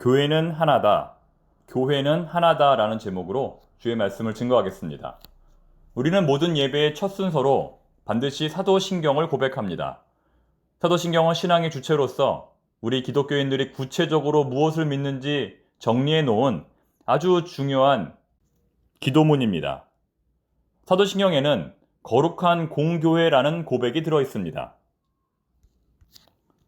교회는 하나다, 교회는 하나다라는 제목으로 주의 말씀을 증거하겠습니다. 우리는 모든 예배의 첫 순서로 반드시 사도신경을 고백합니다. 사도신경은 신앙의 주체로서 우리 기독교인들이 구체적으로 무엇을 믿는지 정리해 놓은 아주 중요한 기도문입니다. 사도신경에는 거룩한 공교회라는 고백이 들어 있습니다.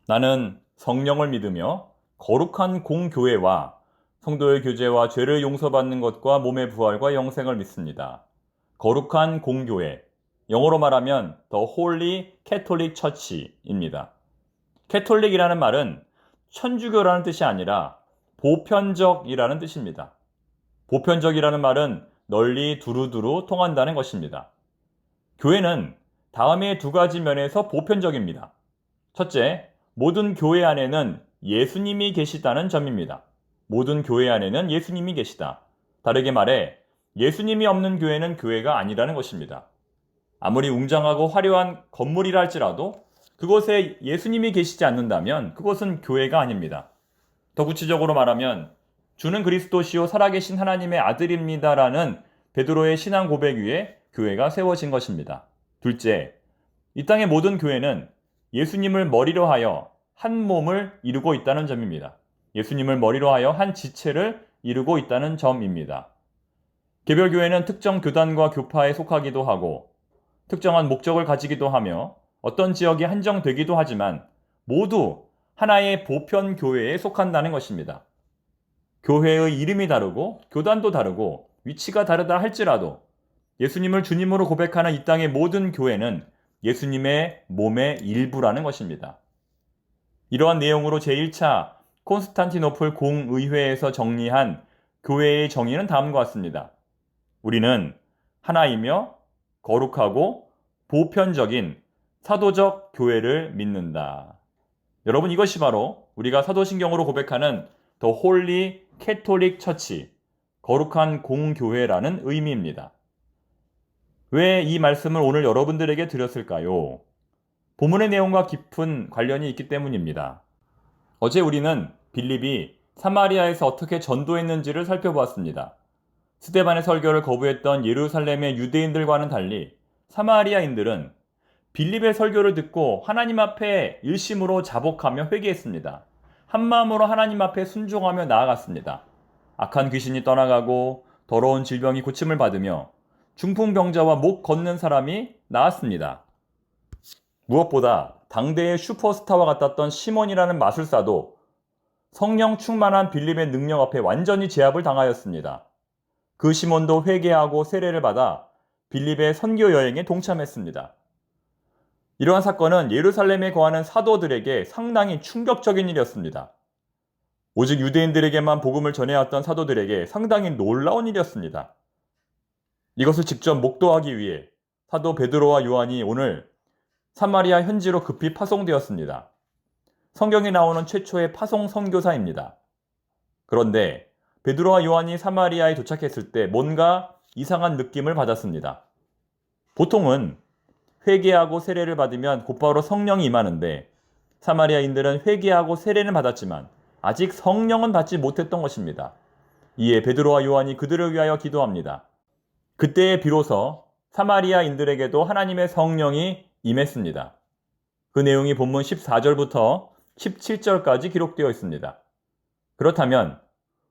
나는 성령을 믿으며 거룩한 공교회와 성도의 교제와 죄를 용서받는 것과 몸의 부활과 영생을 믿습니다. 거룩한 공교회, 영어로 말하면 The Holy Catholic Church입니다. 캐톨릭이라는 말은 천주교라는 뜻이 아니라 보편적이라는 뜻입니다. 보편적이라는 말은 널리 두루두루 통한다는 것입니다. 교회는 다음의 두 가지 면에서 보편적입니다. 첫째, 모든 교회 안에는 예수님이 계시다는 점입니다. 모든 교회 안에는 예수님이 계시다. 다르게 말해 예수님이 없는 교회는 교회가 아니라는 것입니다. 아무리 웅장하고 화려한 건물이라 할지라도 그곳에 예수님이 계시지 않는다면 그것은 교회가 아닙니다. 더 구체적으로 말하면 주는 그리스도시요 살아계신 하나님의 아들입니다라는 베드로의 신앙 고백 위에 교회가 세워진 것입니다. 둘째, 이 땅의 모든 교회는 예수님을 머리로 하여 한 몸을 이루고 있다는 점입니다. 예수님을 머리로 하여 한 지체를 이루고 있다는 점입니다. 개별 교회는 특정 교단과 교파에 속하기도 하고 특정한 목적을 가지기도 하며 어떤 지역이 한정되기도 하지만 모두 하나의 보편 교회에 속한다는 것입니다. 교회의 이름이 다르고 교단도 다르고 위치가 다르다 할지라도 예수님을 주님으로 고백하는 이 땅의 모든 교회는 예수님의 몸의 일부라는 것입니다. 이러한 내용으로 제1차 콘스탄티노플 공의회에서 정리한 교회의 정의는 다음과 같습니다. 우리는 하나이며 거룩하고 보편적인 사도적 교회를 믿는다. 여러분, 이것이 바로 우리가 사도신경으로 고백하는 The Holy Catholic Church, 거룩한 공교회라는 의미입니다. 왜 이 말씀을 오늘 여러분들에게 드렸을까요? 본문의 내용과 깊은 관련이 있기 때문입니다. 어제 우리는 빌립이 사마리아에서 어떻게 전도했는지를 살펴보았습니다. 스데반의 설교를 거부했던 예루살렘의 유대인들과는 달리 사마리아인들은 빌립의 설교를 듣고 하나님 앞에 일심으로 자복하며 회개했습니다. 한마음으로 하나님 앞에 순종하며 나아갔습니다. 악한 귀신이 떠나가고 더러운 질병이 고침을 받으며 중풍병자와 목 걷는 사람이 나았습니다. 무엇보다 당대의 슈퍼스타와 같았던 시몬이라는 마술사도 성령 충만한 빌립의 능력 앞에 완전히 제압을 당하였습니다. 그 시몬도 회개하고 세례를 받아 빌립의 선교 여행에 동참했습니다. 이러한 사건은 예루살렘에 거하는 사도들에게 상당히 충격적인 일이었습니다. 오직 유대인들에게만 복음을 전해왔던 사도들에게 상당히 놀라운 일이었습니다. 이것을 직접 목도하기 위해 사도 베드로와 요한이 오늘 사마리아 현지로 급히 파송되었습니다. 성경에 나오는 최초의 파송 선교사입니다. 그런데 베드로와 요한이 사마리아에 도착했을 때 뭔가 이상한 느낌을 받았습니다. 보통은 회개하고 세례를 받으면 곧바로 성령이 임하는데 사마리아인들은 회개하고 세례는 받았지만 아직 성령은 받지 못했던 것입니다. 이에 베드로와 요한이 그들을 위하여 기도합니다. 그때에 비로소 사마리아인들에게도 하나님의 성령이 임했습니다. 그 내용이 본문 14절부터 17절까지 기록되어 있습니다. 그렇다면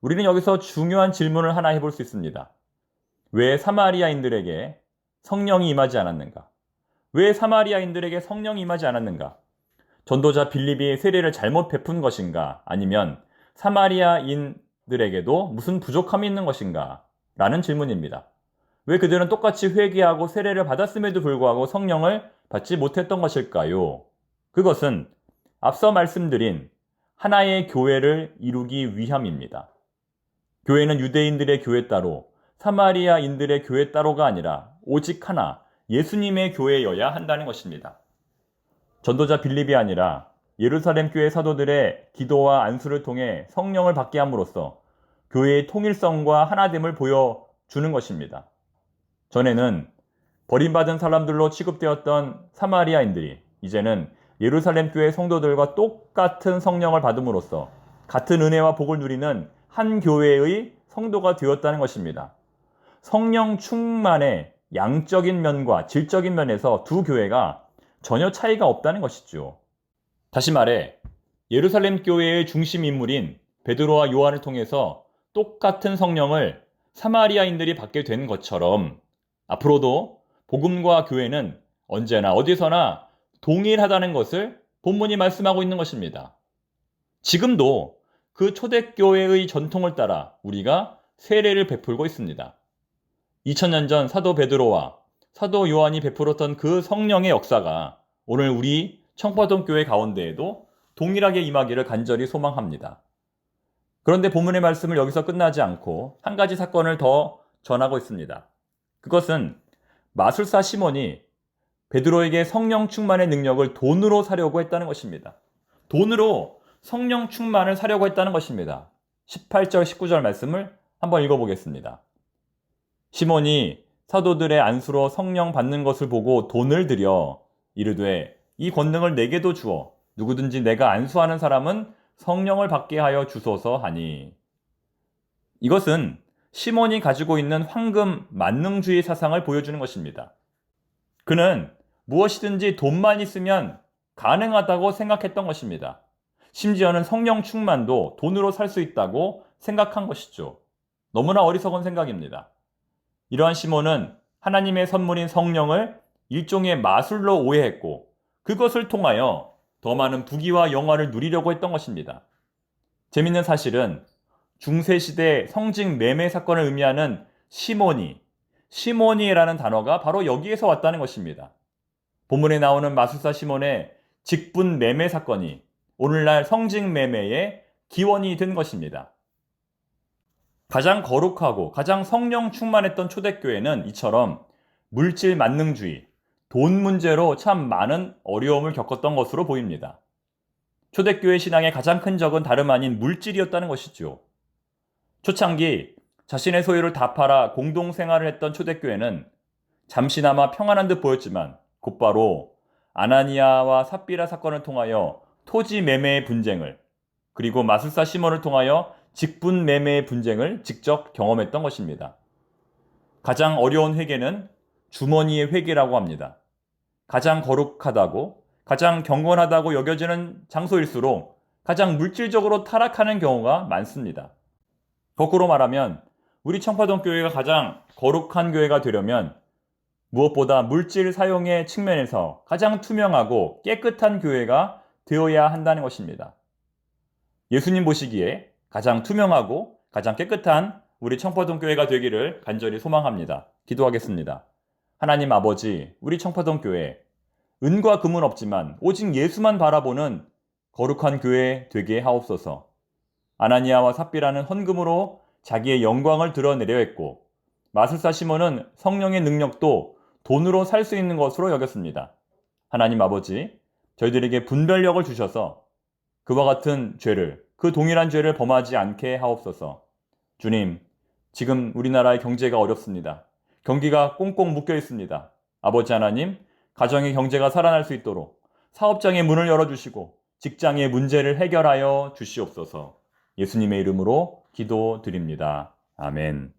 우리는 여기서 중요한 질문을 하나 해볼 수 있습니다. 왜 사마리아인들에게 성령이 임하지 않았는가? 왜 사마리아인들에게 성령이 임하지 않았는가? 전도자 빌립이 세례를 잘못 베푼 것인가? 아니면 사마리아인들에게도 무슨 부족함이 있는 것인가? 라는 질문입니다. 왜 그들은 똑같이 회개하고 세례를 받았음에도 불구하고 성령을 받지 못했던 것일까요? 그것은 앞서 말씀드린 하나의 교회를 이루기 위함입니다. 교회는 유대인들의 교회 따로, 사마리아인들의 교회 따로가 아니라 오직 하나, 예수님의 교회여야 한다는 것입니다. 전도자 빌립이 아니라 예루살렘 교회 사도들의 기도와 안수를 통해 성령을 받게 함으로써 교회의 통일성과 하나됨을 보여주는 것입니다. 전에는 버림받은 사람들로 취급되었던 사마리아인들이 이제는 예루살렘 교회 성도들과 똑같은 성령을 받음으로써 같은 은혜와 복을 누리는 한 교회의 성도가 되었다는 것입니다. 성령 충만의 양적인 면과 질적인 면에서 두 교회가 전혀 차이가 없다는 것이죠. 다시 말해 예루살렘 교회의 중심 인물인 베드로와 요한을 통해서 똑같은 성령을 사마리아인들이 받게 된 것처럼 앞으로도 복음과 교회는 언제나 어디서나 동일하다는 것을 본문이 말씀하고 있는 것입니다. 지금도 그 초대교회의 전통을 따라 우리가 세례를 베풀고 있습니다. 2000년 전 사도 베드로와 사도 요한이 베풀었던 그 성령의 역사가 오늘 우리 청파동 교회 가운데에도 동일하게 임하기를 간절히 소망합니다. 그런데 본문의 말씀을 여기서 끝나지 않고 한 가지 사건을 더 전하고 있습니다. 그것은 마술사 시몬이 베드로에게 성령 충만의 능력을 돈으로 사려고 했다는 것입니다. 돈으로 성령 충만을 사려고 했다는 것입니다. 18절, 19절 말씀을 한번 읽어보겠습니다. 시몬이 사도들의 안수로 성령 받는 것을 보고 돈을 들여 이르되 이 권능을 내게도 주어 누구든지 내가 안수하는 사람은 성령을 받게 하여 주소서 하니. 이것은 시몬이 가지고 있는 황금 만능주의 사상을 보여주는 것입니다. 그는 무엇이든지 돈만 있으면 가능하다고 생각했던 것입니다. 심지어는 성령 충만도 돈으로 살 수 있다고 생각한 것이죠. 너무나 어리석은 생각입니다. 이러한 시몬은 하나님의 선물인 성령을 일종의 마술로 오해했고 그것을 통하여 더 많은 부귀와 영화를 누리려고 했던 것입니다. 재밌는 사실은 중세시대 성직 매매 사건을 의미하는 시모니라는 단어가 바로 여기에서 왔다는 것입니다. 본문에 나오는 마술사 시몬의 직분 매매 사건이 오늘날 성직 매매의 기원이 된 것입니다. 가장 거룩하고 가장 성령 충만했던 초대교회는 이처럼 물질 만능주의, 돈 문제로 참 많은 어려움을 겪었던 것으로 보입니다. 초대교회 신앙의 가장 큰 적은 다름 아닌 물질이었다는 것이죠. 초창기 자신의 소유를 다 팔아 공동생활을 했던 초대교회는 잠시나마 평안한 듯 보였지만 곧바로 아나니아와 삽비라 사건을 통하여 토지 매매의 분쟁을 그리고 마술사 시몬을 통하여 직분 매매의 분쟁을 직접 경험했던 것입니다. 가장 어려운 회개는 주머니의 회개라고 합니다. 가장 거룩하다고 가장 경건하다고 여겨지는 장소일수록 가장 물질적으로 타락하는 경우가 많습니다. 거꾸로 말하면 우리 청파동 교회가 가장 거룩한 교회가 되려면 무엇보다 물질 사용의 측면에서 가장 투명하고 깨끗한 교회가 되어야 한다는 것입니다. 예수님 보시기에 가장 투명하고 가장 깨끗한 우리 청파동 교회가 되기를 간절히 소망합니다. 기도하겠습니다. 하나님 아버지, 우리 청파동 교회 은과 금은 없지만 오직 예수만 바라보는 거룩한 교회 되게 하옵소서. 아나니아와 삽비라는 헌금으로 자기의 영광을 드러내려 했고 마술사 시몬은 성령의 능력도 돈으로 살 수 있는 것으로 여겼습니다. 하나님 아버지, 저희들에게 분별력을 주셔서 그와 같은 죄를, 그 동일한 죄를 범하지 않게 하옵소서. 주님, 지금 우리나라의 경제가 어렵습니다. 경기가 꽁꽁 묶여 있습니다. 아버지 하나님, 가정의 경제가 살아날 수 있도록 사업장의 문을 열어주시고 직장의 문제를 해결하여 주시옵소서. 예수님의 이름으로 기도드립니다. 아멘.